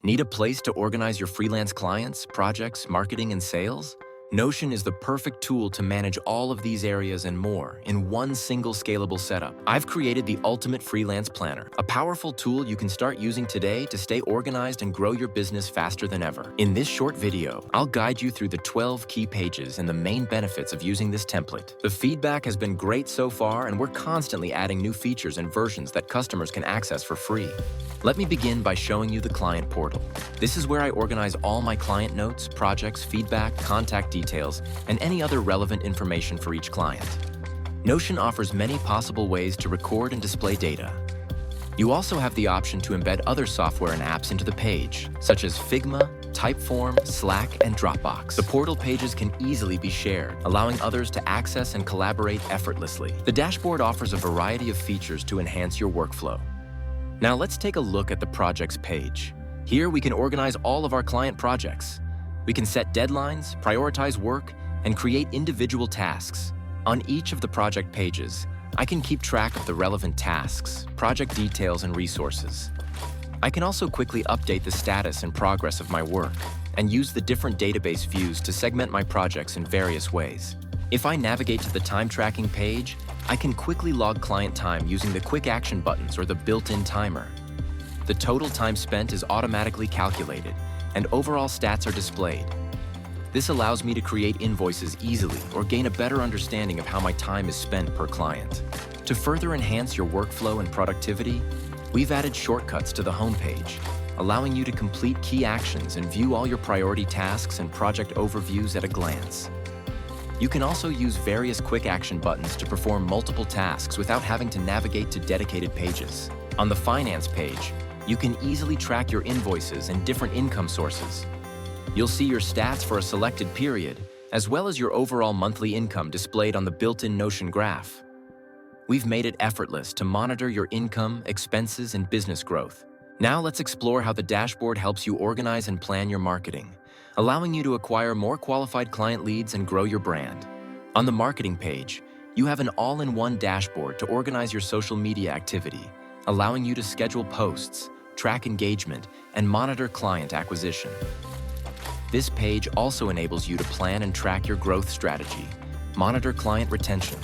Need a place to organize your freelance clients, projects, marketing, and sales? Notion is the perfect tool to manage all of these areas and more in one single scalable setup. I've created the ultimate freelance planner, a powerful tool you can start using today to stay organized and grow your business faster than ever. In this short video, I'll guide you through the 12 key pages and the main benefits of using this template. The feedback has been great so far, and we're constantly adding new features and versions that customers can access for free. Let me begin by showing you the client portal. This is where I organize all my client notes, projects, feedback, contact details, and any other relevant information for each client. Notion offers many possible ways to record and display data. You also have the option to embed other software and apps into the page, such as Figma, Typeform, Slack, and Dropbox. The portal pages can easily be shared, allowing others to access and collaborate effortlessly. The dashboard offers a variety of features to enhance your workflow. Now let's take a look at the projects page. Here we can organize all of our client projects. We can set deadlines, prioritize work, and create individual tasks. On each of the project pages, I can keep track of the relevant tasks, project details, and resources. I can also quickly update the status and progress of my work and use the different database views to segment my projects in various ways. If I navigate to the time tracking page, I can quickly log client time using the quick action buttons or the built-in timer. The total time spent is automatically calculated, and overall stats are displayed. This allows me to create invoices easily or gain a better understanding of how my time is spent per client. To further enhance your workflow and productivity, we've added shortcuts to the homepage, allowing you to complete key actions and view all your priority tasks and project overviews at a glance. You can also use various quick action buttons to perform multiple tasks without having to navigate to dedicated pages. On the finance page, you can easily track your invoices and different income sources. You'll see your stats for a selected period, as well as your overall monthly income displayed on the built-in Notion graph. We've made it effortless to monitor your income, expenses, and business growth. Now let's explore how the dashboard helps you organize and plan your marketing, allowing you to acquire more qualified client leads and grow your brand. On the marketing page, you have an all-in-one dashboard to organize your social media activity, allowing you to schedule posts, track engagement, and monitor client acquisition. This page also enables you to plan and track your growth strategy, monitor client retention,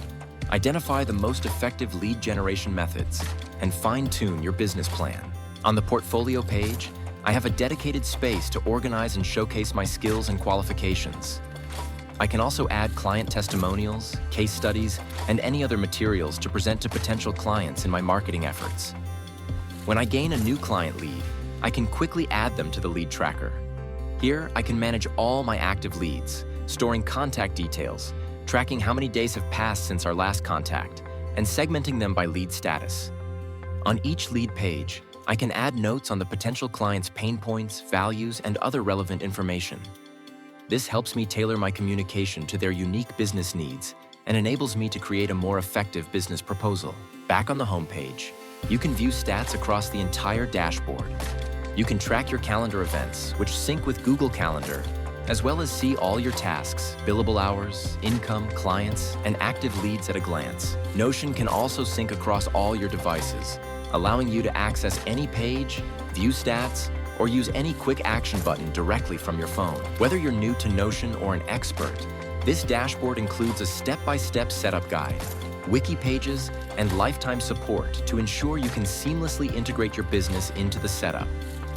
identify the most effective lead generation methods, and fine-tune your business plan. On the portfolio page, I have a dedicated space to organize and showcase my skills and qualifications. I can also add client testimonials, case studies, and any other materials to present to potential clients in my marketing efforts. When I gain a new client lead, I can quickly add them to the lead tracker. Here, I can manage all my active leads, storing contact details, tracking how many days have passed since our last contact, and segmenting them by lead status. On each lead page, I can add notes on the potential client's pain points, values, and other relevant information. This helps me tailor my communication to their unique business needs and enables me to create a more effective business proposal. Back on the homepage, you can view stats across the entire dashboard. You can track your calendar events, which sync with Google Calendar, as well as see all your tasks, billable hours, income, clients, and active leads at a glance. Notion can also sync across all your devices, allowing you to access any page, view stats, or use any quick action button directly from your phone. Whether you're new to Notion or an expert, this dashboard includes a step-by-step setup guide, wiki pages, and lifetime support to ensure you can seamlessly integrate your business into the setup.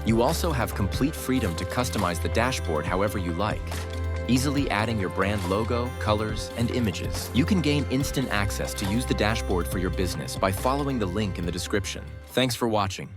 You also have complete freedom to customize the dashboard however you like, easily adding your brand logo, colors, and images. You can gain instant access to use the dashboard for your business by following the link in the description. Thanks for watching.